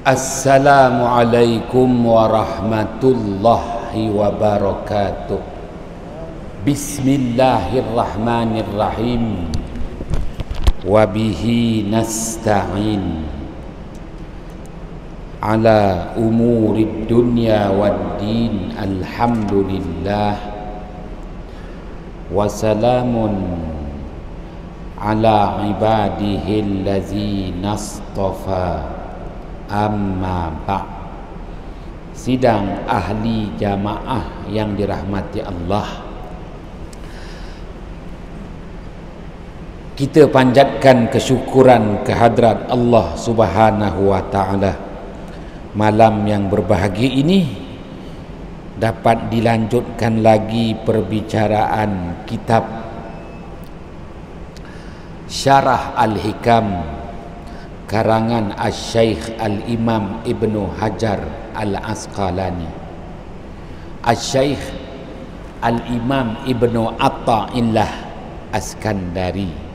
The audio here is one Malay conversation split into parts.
Assalamualaikum warahmatullahi wabarakatuh. Bismillahirrahmanirrahim. Wabihi nasta'in ala umurid dunya waddin. Alhamdulillah. Wassalamun ala ibadihi allazina astafa. Amma ba'. Sidang ahli jamaah yang dirahmati Allah, kita panjatkan kesyukuran kehadrat Allah Subhanahu wa ta'ala. Malam yang berbahagia ini dapat dilanjutkan lagi perbicaraan kitab Syarah Al-Hikam karangan Asy-Syaikh Al-Imam Ibnu Hajar Al-Asqalani. Asy-Syaikh Al-Imam Ibnu Atha'illah Askandari.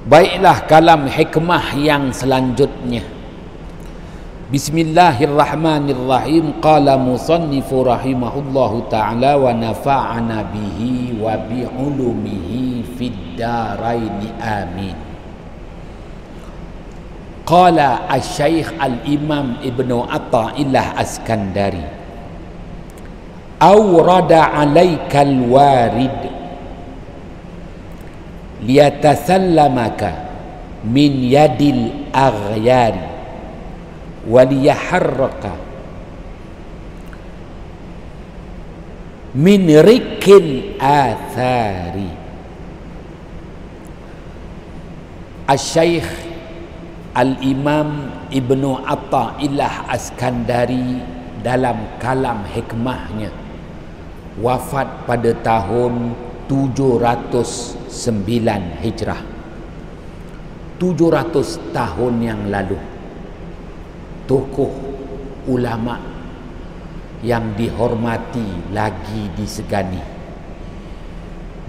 Baiklah, kalam hikmah yang selanjutnya. Bismillahirrahmanirrahim. Qala musannifu rahimahullahu ta'ala wa nafa'ana bihi wa bi'ulumihi fid daraini amin. Qala asy-Syaikh Al-Imam Ibnu Atha'illah Askandari, awrada 'alaikal warid liyatasallamaka min yadil aghyari waliyaharraka min rikil athari. Asy-Syaikh Al-Imam Ibnu Atha'illah Askandari dalam kalam hikmahnya wafat pada tahun 709 Hijrah, 700 tahun yang lalu. Tokoh ulama yang dihormati lagi disegani,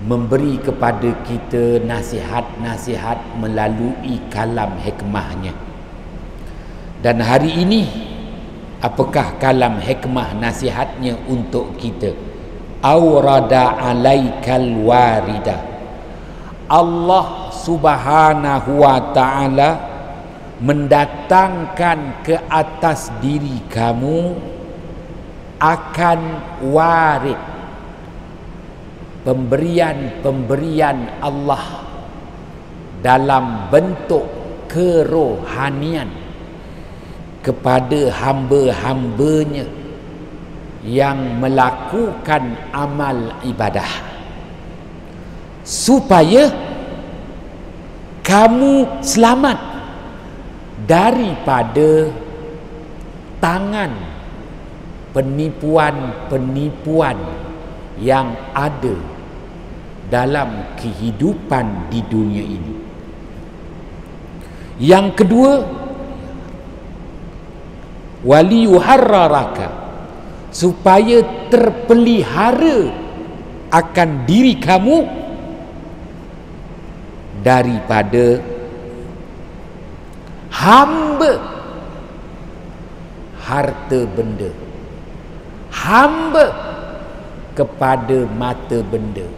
memberi kepada kita nasihat-nasihat melalui kalam hikmahnya. Dan hari ini, apakah kalam hikmah nasihatnya untuk kita? Awrada 'alaikal warida. Allah Subhanahu wa ta'ala mendatangkan ke atas diri kamu akan warid, pemberian-pemberian Allah dalam bentuk kerohanian kepada hamba-hambanya yang melakukan amal ibadah, supaya kamu selamat daripada tangan penipuan-penipuan yang ada dalam kehidupan di dunia ini. Yang kedua, waliyuharraraka, supaya terpelihara akan diri kamu daripada hamba harta benda, hamba kepada mata benda,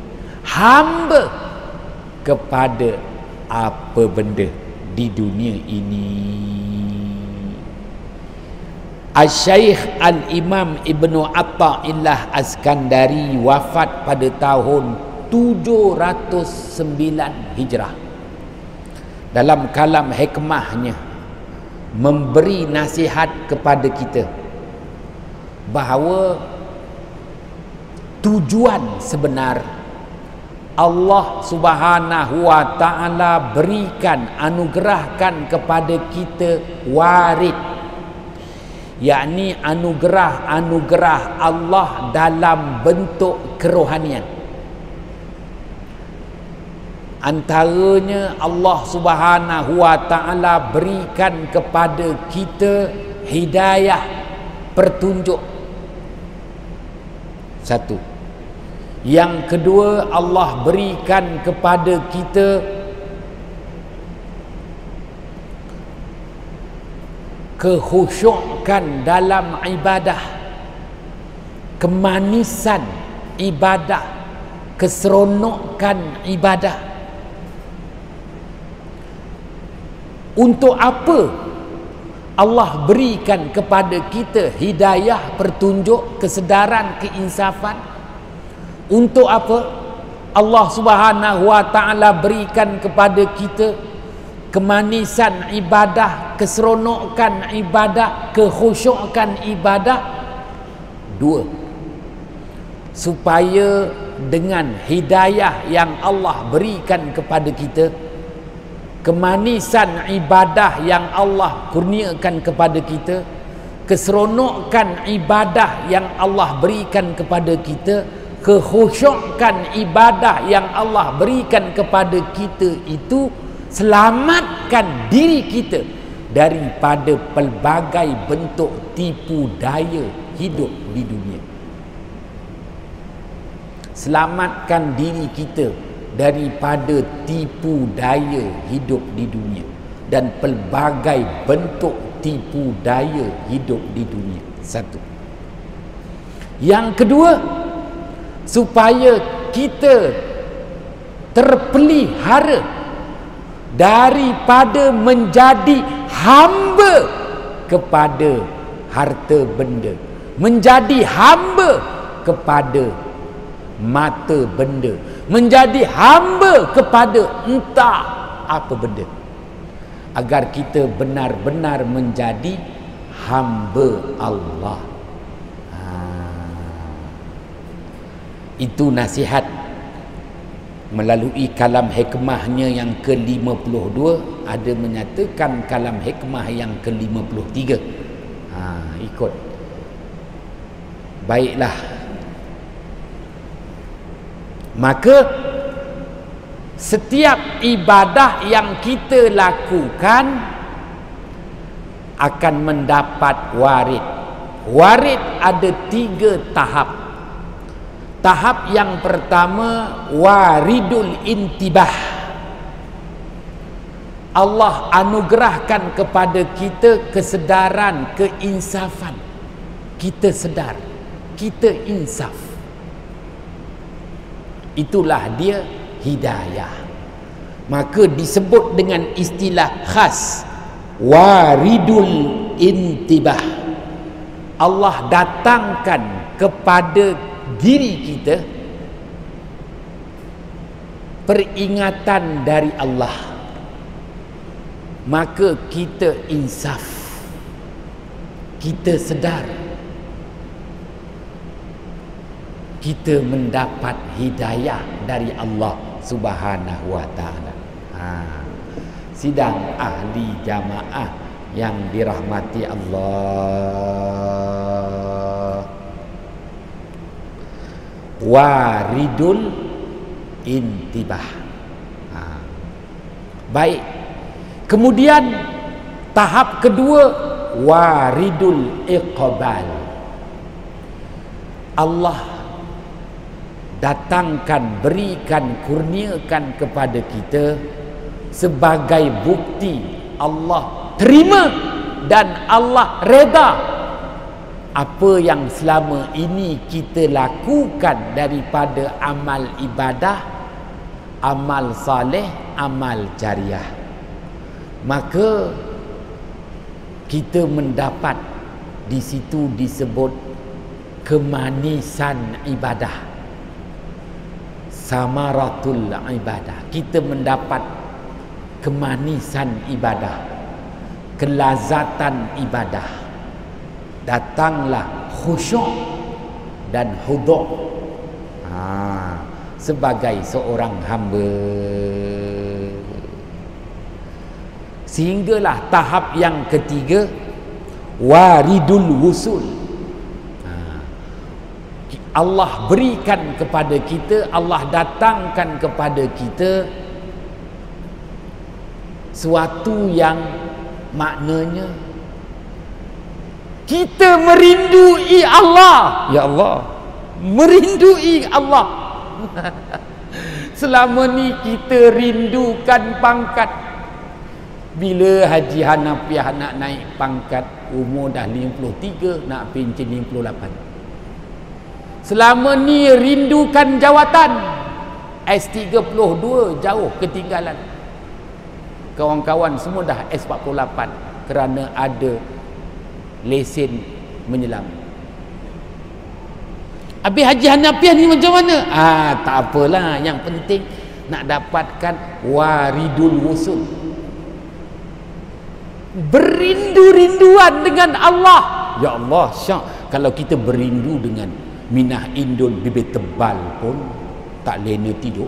hamba kepada apa benda di dunia ini. Asy-Syaikh Al-Imam Ibnu Atha'illah Askandari wafat pada tahun 709 Hijrah. Dalam kalam hikmahnya memberi nasihat kepada kita bahawa tujuan sebenar Allah Subhanahu wa ta'ala berikan, anugerahkan kepada kita warid, yakni anugerah-anugerah Allah dalam bentuk kerohanian. Antaranya Allah Subhanahu wa taala berikan kepada kita hidayah, petunjuk. Satu. Yang kedua, Allah berikan kepada kita kekhusyukan dalam ibadah, kemanisan ibadah, keseronokan ibadah. Untuk apa Allah berikan kepada kita hidayah, petunjuk, kesedaran, keinsafan? Untuk apa Allah Subhanahu wa taala berikan kepada kita kemanisan ibadah, keseronokan ibadah, kekhusyukan ibadah? Dua, supaya dengan hidayah yang Allah berikan kepada kita, kemanisan ibadah yang Allah kurniakan kepada kita, keseronokan ibadah yang Allah berikan kepada kita, kekhusyukan ibadah yang Allah berikan kepada kita itu selamatkan diri kita daripada pelbagai bentuk tipu daya hidup di dunia. Selamatkan diri kita daripada tipu daya hidup di dunia dan pelbagai bentuk tipu daya hidup di dunia. Satu. Yang kedua, supaya kita terpelihara daripada menjadi hamba kepada harta benda, menjadi hamba kepada mata benda, menjadi hamba kepada entah apa benda, agar kita benar-benar menjadi hamba Allah. Itu nasihat melalui kalam hikmahnya yang ke-52. Ada menyatakan kalam hikmah yang ke-53. Ikut. Baiklah, maka setiap ibadah yang kita lakukan akan mendapat warid. Warid ada 3 tahap. Tahap yang pertama, waridul intibah. Allah anugerahkan kepada kita kesedaran, keinsafan. Kita sedar, kita insaf. Itulah dia hidayah. Maka disebut dengan istilah khas waridul intibah. Allah datangkan kepada diri kita peringatan dari Allah, maka kita insaf, kita sedar, kita mendapat hidayah dari Allah Subhanahu wa taala. Sidang ahli jamaah yang dirahmati Allah, waridul intibah. Baik. Kemudian tahap kedua, waridul iqbal. Allah datangkan, berikan, kurniakan kepada kita sebagai bukti Allah terima dan Allah reda apa yang selama ini kita lakukan daripada amal ibadah, amal saleh, amal jariah. Maka kita mendapat di situ disebut kemanisan ibadah, samaratul ibadah. Kita mendapat kemanisan ibadah, kelazatan ibadah. Datanglah khusyuk dan huduk sebagai seorang hamba. Sehinggalah tahap yang ketiga, waridul wusul. Allah berikan kepada kita, Allah datangkan kepada kita suatu yang maknanya kita merindui Allah. Ya Allah, merindui Allah. Selama ni kita rindukan pangkat. Bila Haji Hanafiah nak naik pangkat, umur dah 53, nak pencen 58. Selama ni rindukan jawatan. S32 jauh ketinggalan. Kawan-kawan semua dah S48 kerana ada lesen menyelam. Habis Haji Hanafiah ni macam mana? Tak apalah, yang penting nak dapatkan waridul wusul. Berindu-rinduan dengan Allah. Ya Allah, syak kalau kita berindu dengan minah indul bibir tebal pun tak lena tidur,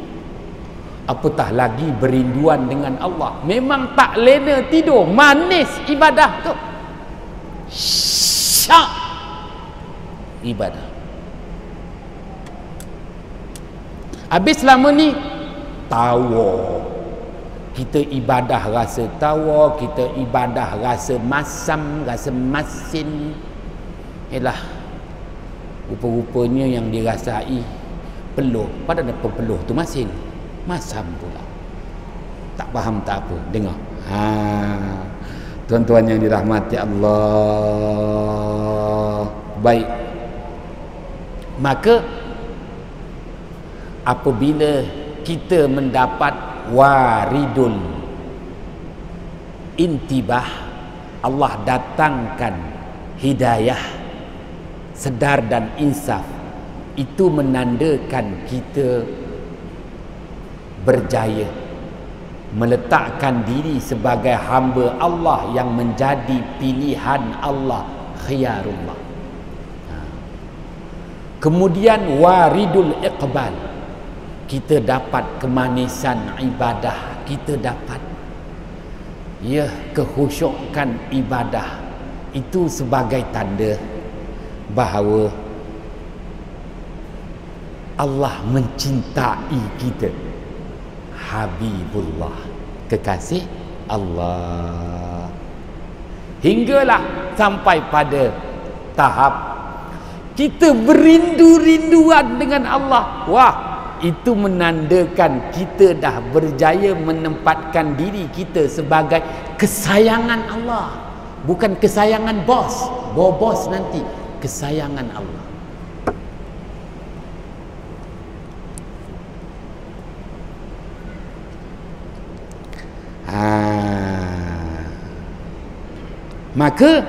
apatah lagi berinduan dengan Allah. Memang tak lena tidur, manis ibadah tu, syak ibadah. Habis selama ni tawa, kita ibadah rasa tawa, kita ibadah rasa masam, rasa masin. Yalah, rupa-rupanya yang dirasai peluh, pada ada peluh tu masin, masam pula. Tak faham tak apa, dengar. Tuan-tuan yang dirahmati Allah. Baik, maka apabila kita mendapat waridul intibah, Allah datangkan hidayah, sedar dan insaf, itu menandakan kita berjaya meletakkan diri sebagai hamba Allah yang menjadi pilihan Allah, khiyarullah. Kemudian waridul iqbal, kita dapat kemanisan ibadah, kita dapat kehusyukan ibadah. Itu sebagai tanda bahawa Allah mencintai kita. Habibullah, kekasih Allah. Hinggalah sampai pada tahap kita berindu-rinduan dengan Allah. Wah, itu menandakan kita dah berjaya menempatkan diri kita sebagai kesayangan Allah. Bukan kesayangan bos, bos nanti, kesayangan Allah. Maka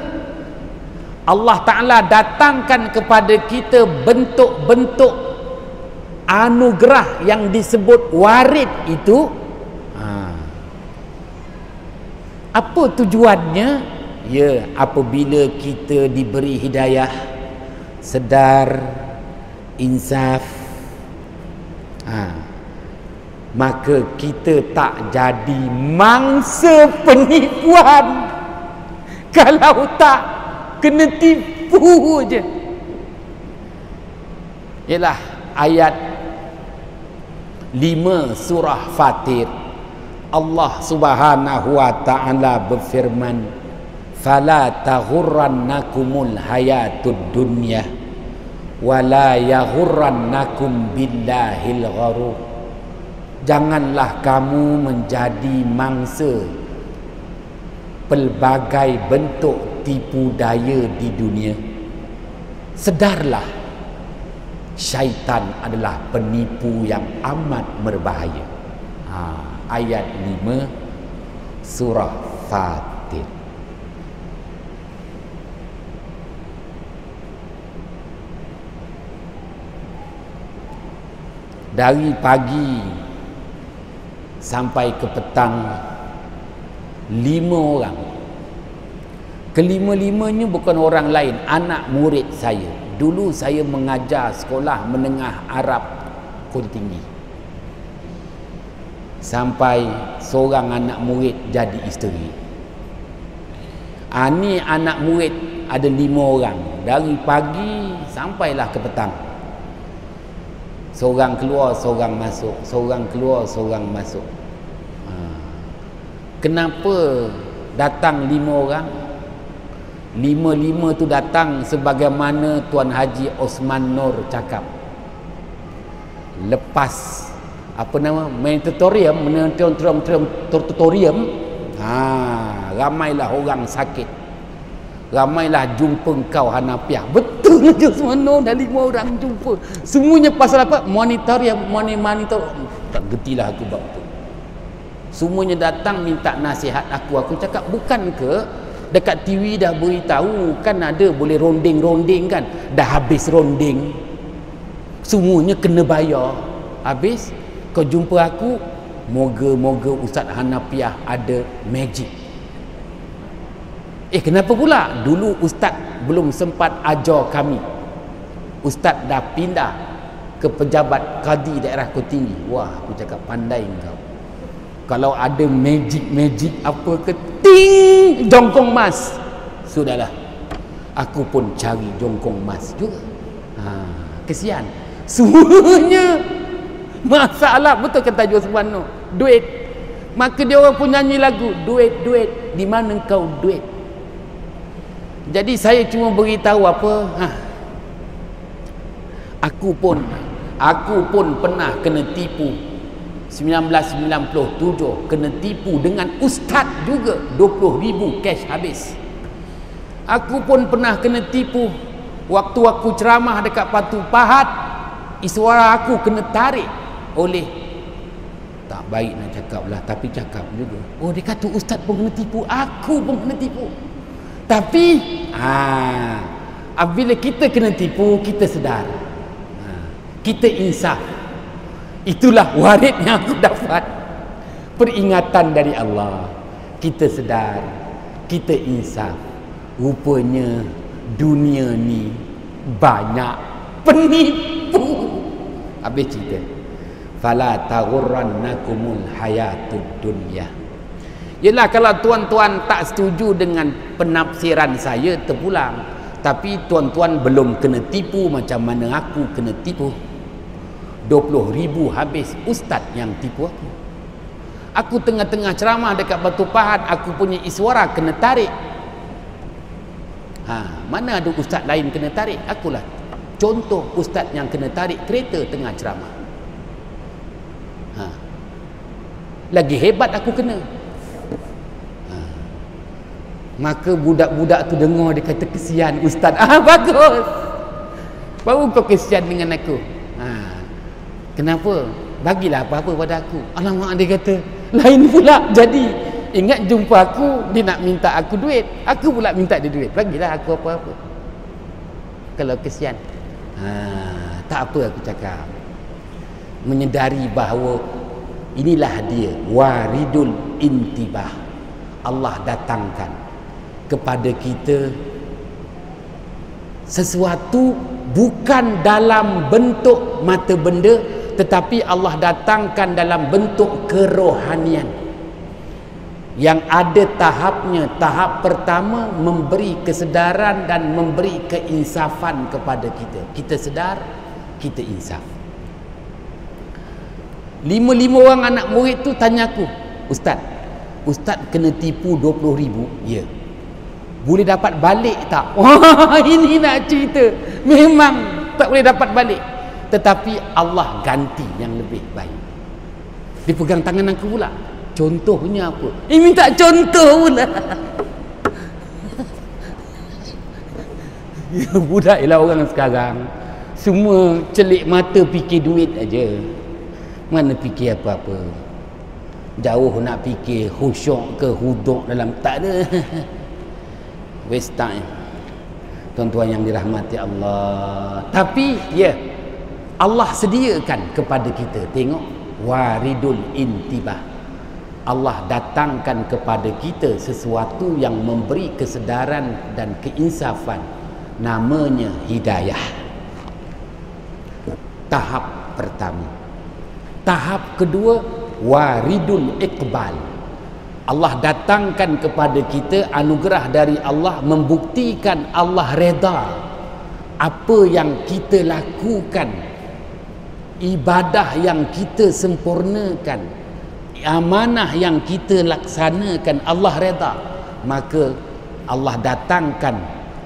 Allah Ta'ala datangkan kepada kita bentuk-bentuk anugerah yang disebut warid itu. Apa tujuannya? Ya, apabila kita diberi hidayah, sedar, insaf, maka kita tak jadi mangsa penipuan. Kalau tak, kena tipu je. Ialah ayat 5 surah Fatir. Allah Subhanahu wa ta'ala berfirman, "Fala taghurrannakumul hayatud dunya wa la yaghurrannakum billahil gharur." Janganlah kamu menjadi mangsa pelbagai bentuk tipu daya di dunia. Sedarlah, syaitan adalah penipu yang amat berbahaya. Ayat 5 surah Fatir. Dari pagi sampai ke petang, 5 orang. Kelima-limanya bukan orang lain, anak murid saya. Dulu saya mengajar sekolah menengah Arab Kuala Tinggi. Sampai seorang anak murid jadi isteri. Ni anak murid ada 5 orang. Dari pagi sampailah ke petang. Seorang keluar, seorang masuk. Seorang keluar, seorang masuk. Kenapa datang 5 orang? 5 tu datang sebagaimana Tuan Haji Osman Nur cakap. Lepas apa nama tutorium, ramailah orang sakit, ramailah jumpa kau Hanafiah. Betul je Osman Nur, dah 5 orang jumpa. Semuanya pasal apa? Monitor. Tak gertilah aku bab tu. Semuanya datang minta nasihat aku. Aku cakap, bukan ke dekat TV dah beritahu kan ada boleh ronding kan? Dah habis ronding, semuanya kena bayar. Habis kau jumpa aku, moga-moga Ustaz Hanafiah ada magic. Kenapa pula? Dulu Ustaz belum sempat ajar kami. Ustaz dah pindah ke pejabat Qadi daerah Kotinggi. Wah, aku cakap pandai kau. Kalau ada magic apa ke, ting, jongkong emas. Sudahlah, aku pun cari jongkong emas juga. Kesian. Semuanya masalah. Betul kata Haji Osman Nur, duit. Maka dia orang pun nyanyi lagu, duit. Di mana kau duit? Jadi saya cuma beritahu apa, aku pun pernah kena tipu. 1997 kena tipu dengan ustaz juga, 20,000 cash habis. Aku pun pernah kena tipu waktu aku ceramah dekat Batu Pahat, suara aku kena tarik oleh, tak baik nak cakap lah, tapi cakap juga. Oh, dia kata ustaz pun kena tipu, aku pun kena tipu. Tapi bila kita kena tipu, kita sedar, kita insaf. Itulah warid yang aku dapat, peringatan dari Allah. Kita sedar, kita insaf. Rupanya dunia ni banyak penipu. Habis cerita. Fala taghurrannakumul hayatud dunya. Yelah, kalau tuan-tuan tak setuju dengan penafsiran saya, terpulang. Tapi tuan-tuan belum kena tipu macam mana aku kena tipu. 20,000 habis, ustaz yang tipu aku. Aku tengah-tengah ceramah dekat Batu Pahat, aku punya iswara kena tarik. Mana ada ustaz lain kena tarik? Akulah contoh ustaz yang kena tarik kereta tengah ceramah. Lagi hebat aku kena. Maka budak-budak tu dengar, dia kata kesian ustaz. Bagus, baru kau kesian dengan aku. Kenapa? Bagilah apa-apa pada aku. Alamak, dia kata lain pula. Jadi ingat jumpa aku, dia nak minta aku duit, aku pula minta dia duit. Bagilah aku apa-apa kalau kesian. Tak apa, aku cakap, menyedari bahawa inilah dia waridul intibah. Allah datangkan kepada kita sesuatu bukan dalam bentuk mata benda, tetapi Allah datangkan dalam bentuk kerohanian yang ada tahapnya. Tahap pertama memberi kesedaran dan memberi keinsafan kepada kita. Kita sedar, kita insaf. 5 orang anak murid tu tanya aku, Ustaz kena tipu 20,000? Ya. Boleh dapat balik tak? Wah, ini nak cerita. Memang tak boleh dapat balik, tetapi Allah ganti yang lebih baik. Dia pegang tangan aku pula. Contohnya apa? Minta contoh pula. Budak ialah orang sekarang, semua celik mata fikir duit aja. Mana fikir apa-apa. Jauh nak fikir khusyuk ke huduk dalam, tak ada. Waste time. Tuan-tuan yang dirahmati Allah. Tapi Allah sediakan kepada kita. Tengok, waridul intibah. Allah datangkan kepada kita sesuatu yang memberi kesedaran dan keinsafan. Namanya hidayah. Tahap pertama. Tahap kedua, waridul iqbal. Allah datangkan kepada kita anugerah dari Allah, membuktikan Allah reda apa yang kita lakukan, ibadah yang kita sempurnakan, amanah yang kita laksanakan Allah redha, maka Allah datangkan,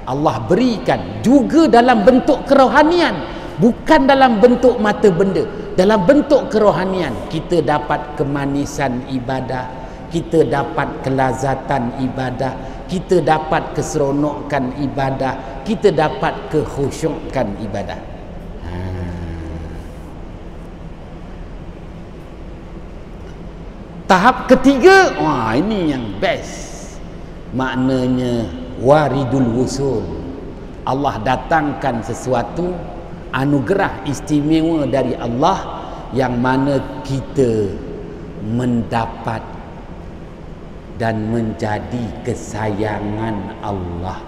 Allah berikan juga dalam bentuk kerohanian, bukan dalam bentuk mata benda. Dalam bentuk kerohanian kita dapat kemanisan ibadah, kita dapat kelazatan ibadah, kita dapat keseronokan ibadah, kita dapat kekhusyukan ibadah. Tahap ketiga, ini yang best. Maknanya waridul wusul. Allah datangkan sesuatu, anugerah istimewa dari Allah, yang mana kita mendapat dan menjadi kesayangan Allah,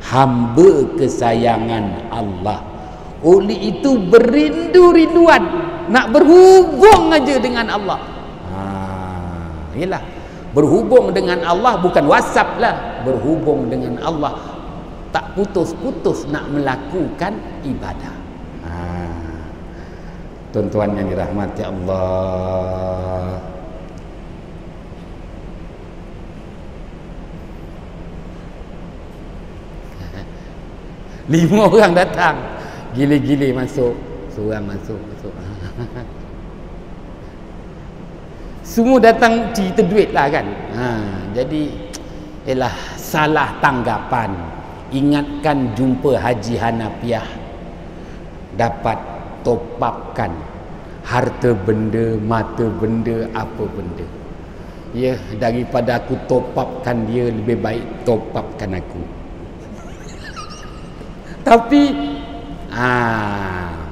hamba kesayangan Allah. Oleh itu berindu-rinduan nak berhubung aja dengan Allah. Yalah, berhubung dengan Allah bukan WhatsApp lah, berhubung dengan Allah tak putus-putus nak melakukan ibadah. Tuan-tuan yang dirahmati Allah, lima orang datang, gile-gile masuk, seorang masuk. Semua datang cerita duit lah kan. Jadi ialah salah tanggapan. Ingatkan jumpa Haji Hanafiah, dapat top upkan harta benda, mata benda, apa benda. Ya, daripada aku top upkan dia, lebih baik top upkan aku. Tapi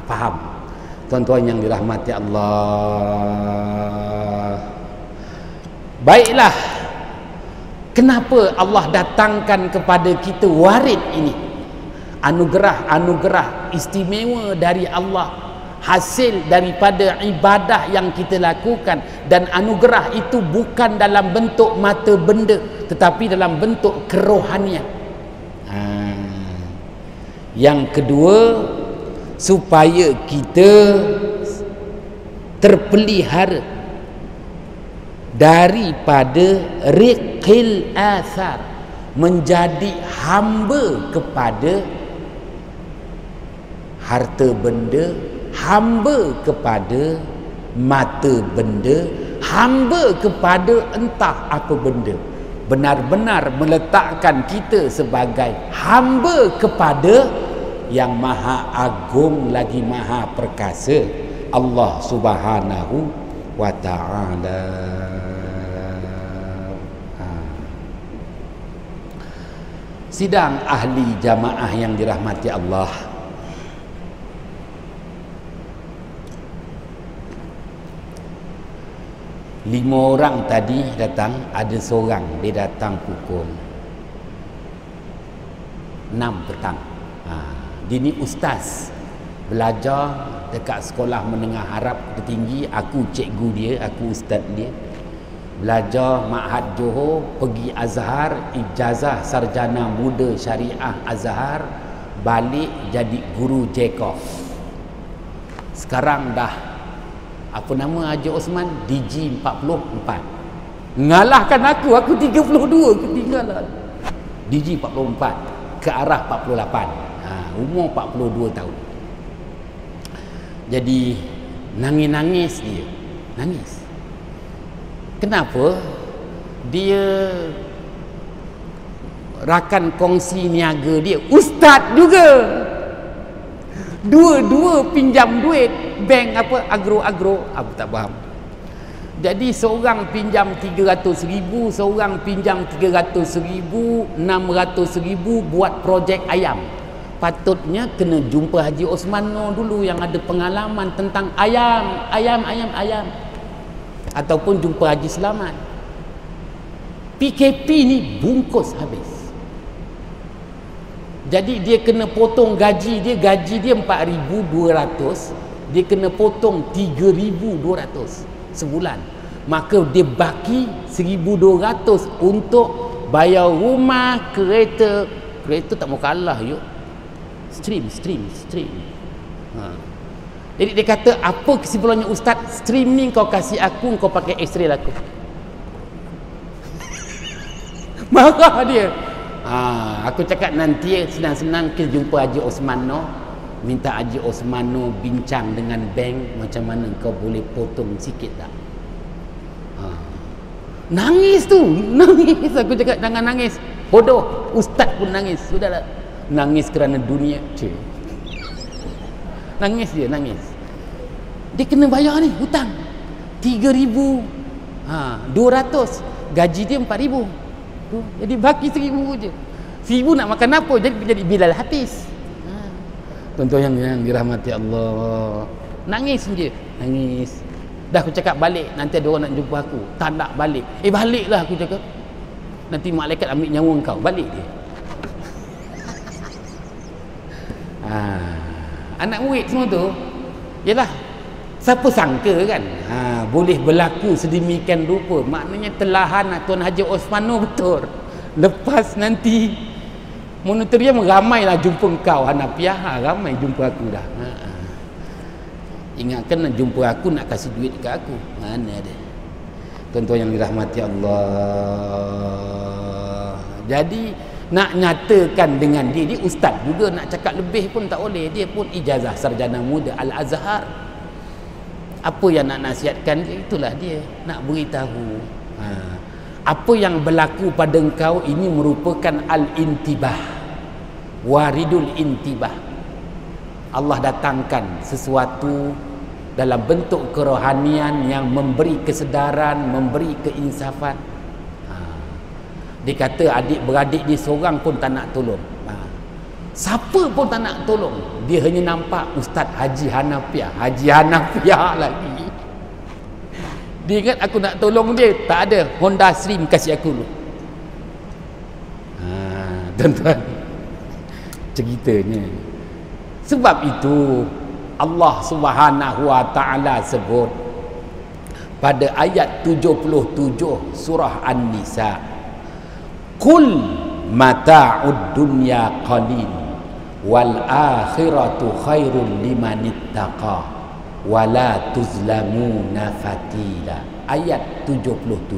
faham tuan-tuan yang dirahmati Allah. Baiklah, kenapa Allah datangkan kepada kita warid ini? Anugerah istimewa dari Allah, hasil daripada ibadah yang kita lakukan, dan anugerah itu bukan dalam bentuk mata benda, tetapi dalam bentuk kerohanian. Yang kedua, supaya kita terpelihara daripada riqil athar, menjadi hamba kepada harta benda, hamba kepada mata benda, hamba kepada entah apa benda. Benar-benar meletakkan kita sebagai hamba kepada yang maha agung lagi maha perkasa, Allah Subhanahu wa ta'ala. Sidang ahli jamaah yang dirahmati Allah, lima orang tadi datang, ada seorang dia datang pukul 6 petang. Dia ni ustaz, belajar dekat sekolah menengah Arab tertinggi. Aku cikgu dia, aku ustaz dia. Belajar Ma'had Johor, pergi Azhar, ijazah sarjana muda syariah Azhar, balik jadi guru Jacob. Sekarang dah apa nama Haji Osman, DG 44. Ngalahkan aku 32, ketinggalan. DG 44 ke arah 48. Umur 42 tahun. Jadi nangis-nangis dia. Nangis. Kenapa? Dia rakan kongsi niaga dia ustaz juga. Dua-dua pinjam duit bank apa agro, aku tak faham. Jadi seorang pinjam 300,000, seorang pinjam 300,000, 600,000 buat projek ayam. Patutnya kena jumpa Haji Osman dulu yang ada pengalaman tentang ayam. Ataupun jumpa Haji Selamat. PKP ni bungkus habis. Jadi dia kena potong gaji dia 4,200, dia kena potong 3,200 sebulan. Maka dia baki 1,200 untuk bayar rumah, kereta tak mau kalah yuk. Stream. Jadi dia kata, apa kesimpulannya ustaz? Stream ni kau kasih aku, kau pakai X-ray aku. Marah dia. Aku cakap nanti senang-senang kita jumpa Haji Osmano, minta Haji Osmano bincang dengan bank macam mana kau boleh potong sikit tak. Nangis tu, nangis. Aku cakap jangan nangis, bodoh. Ustaz pun nangis. Sudahlah, nangis kerana dunia. Nangis dia, nangis. Dia kena bayar ni hutang 3,200, gaji dia 4,000 tu, jadi baki 1,000 je. 1,000 nak makan apa? Jadi Bilal Hafiz. Tuan-tuan yang dirahmati Allah, nangis je, nangis. Dah aku cakap balik, nanti ada orang nak jumpa aku. Tak nak balik. Baliklah aku cakap. Nanti malaikat ambil nyawa kau. Balik dia. Anak murid semua tu, yalah, siapa sangka kan, boleh berlaku sedemikian rupa. Maknanya telahan Tuan Haji Osmano betul. Lepas nanti monetorium ramailah jumpa kau Hanafiah, ramai jumpa aku dah. Ingatkan nak jumpa aku, nak kasih duit dekat aku, mana ada. Tuan-tuan yang dirahmati Allah, jadi nak nyatakan dengan dia ustaz juga, nak cakap lebih pun tak boleh. Dia pun ijazah sarjana muda Al-Azhar. Apa yang nak nasihatkan dia, itulah dia nak beritahu. Apa yang berlaku pada engkau ini merupakan al-intibah, waridul intibah. Allah datangkan sesuatu dalam bentuk kerohanian yang memberi kesedaran, memberi keinsafan. Dia kata adik-beradik dia seorang pun tak nak tolong. Siapa pun tak nak tolong. Dia hanya nampak Ustaz Haji Hanafiah. Haji Hanafiah lagi. Dia ingat aku nak tolong dia. Tak ada. Honda Stream kasih aku dulu. Tuan-tuan, ceritanya. Sebab itu Allah Subhanahu wa ta'ala sebut pada ayat 77 surah An-Nisa, Qul mata'ud dunya qalil wal akhiratu khairul liman ittaqa wa la tuzlamuna fatila. Ayat 77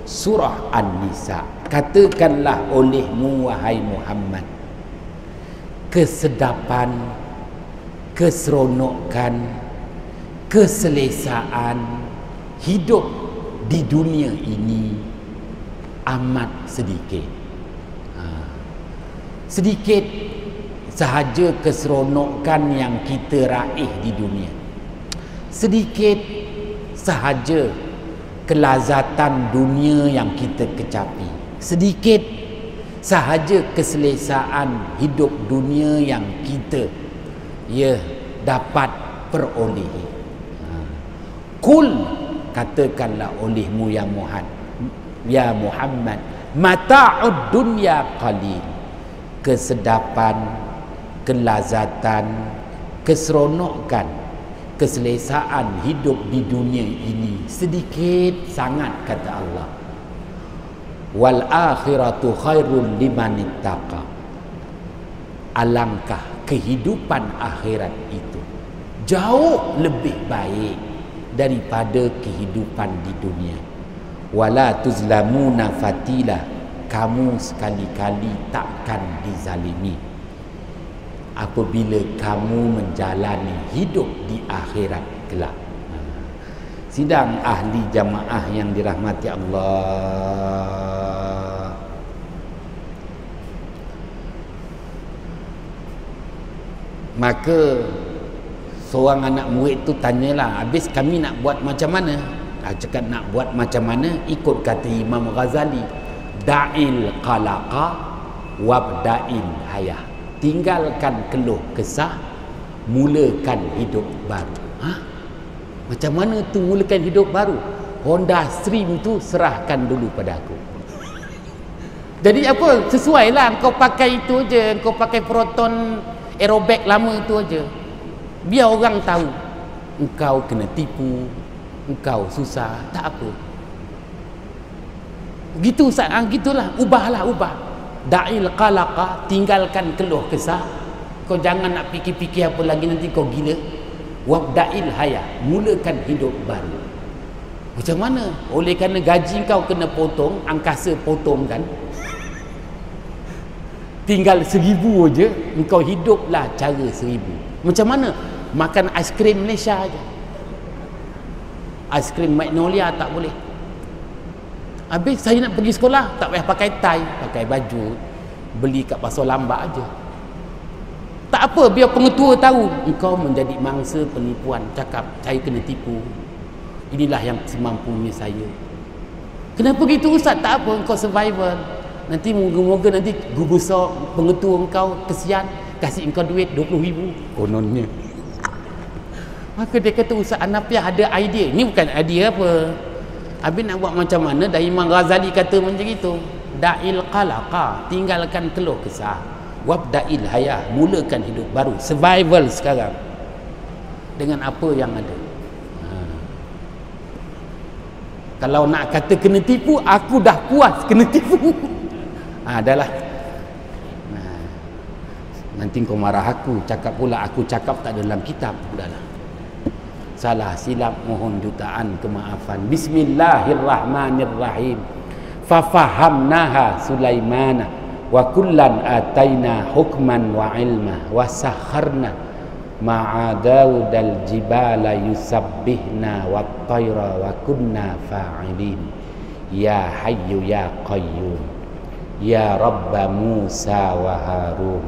surah An-Nisa. Katakanlah olehmu wahai Muhammad, kesedapan, keseronokan, keselesaan hidup di dunia ini amat sedikit. Sedikit sahaja keseronokan yang kita raih di dunia. Sedikit sahaja kelazatan dunia yang kita kecapi. Sedikit sahaja keselesaan hidup dunia yang kita dapat perolehi. Kul, katakanlah olehmu ya Muhammad, mata'ud dunya qalil, kesedapan, kelazatan, keseronokan, keselesaan hidup di dunia ini sedikit sangat, kata Allah. Wal akhiratu khairul liman ittaqa, alangkah kehidupan akhirat itu jauh lebih baik daripada kehidupan di dunia. Wala tuzlamuna fatila, kamu sekali-kali takkan dizalimi apabila kamu menjalani hidup di akhirat kelak. Sidang ahli jamaah yang dirahmati Allah, maka seorang anak murid tu tanyalah, habis kami nak buat macam mana? Cakap nak buat macam mana? Ikut kata Imam Ghazali, da'il qalaqa wabda'il hayah, tinggalkan keluh kesah, mulakan hidup baru. Macam mana tu mulakan hidup baru? Honda Stream tu serahkan dulu pada aku. Jadi apa? Sesuailah, kau pakai itu je, kau pakai Proton aerobag lama tu aja. Biar orang tahu engkau kena tipu, engkau susah, tak apa. Gitu gitulah, ubah. Da'il qalaqa, tinggalkan keluh kesah. Kau jangan nak fikir-fikir apa lagi, nanti kau gila. wabda'il haya, mulakan hidup baru. Macam mana? Oleh kerana gaji kau kena potong, angkasa potong kan, tinggal 1,000 je, engkau hiduplah cara 1,000. Macam mana? Makan aiskrim Malaysia aja. Aiskrim Magnolia tak boleh. Habis saya nak pergi sekolah, tak payah pakai tie, pakai baju, beli kat pasar lambak aja. Tak apa, biar pengetua tahu engkau menjadi mangsa penipuan. Cakap, saya kena tipu, inilah yang semampunya saya. Kenapa gitu Ustaz? Tak apa, engkau survival. Nanti moga-moga nanti guru besar pengetua engkau kesian, kasih engkau duit 20,000 kononnya. Maka dia kata, Ustaz Hanafiah ada idea. Ni bukan idea apa. Habis nak buat macam mana? Dah Imam Ghazali kata macam itu. Da'il qalaqa, tinggalkan keluh kesah. Wabda'il haya, mulakan hidup baru. Survival sekarang dengan apa yang ada. Kalau nak kata kena tipu, aku dah puas kena tipu. Dah lah. Nanti kau marah aku, cakap pula aku cakap tak ada dalam kitab. Dah lah. Salah silap, mohon jutaan kemaafan. Bismillahirrahmanirrahim. Fafahamnaha Sulaimana wa kullan ataina hukman wa ilma wa sakharna ma'a Daudal jibala yusabbihna wa tayra wa kunna fa'ilin. Ya hayyu ya qayyum, ya Rabba Musa wa Harun,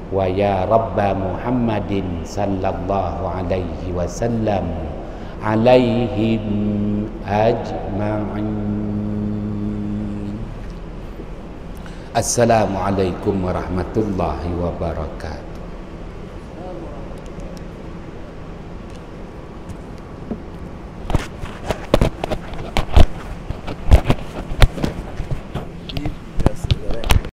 wa ya Rabba Muhammadin sallallahu alaihi wasallam alaihim ajma'in. Assalamualaikum warahmatullahi wabarakatuh.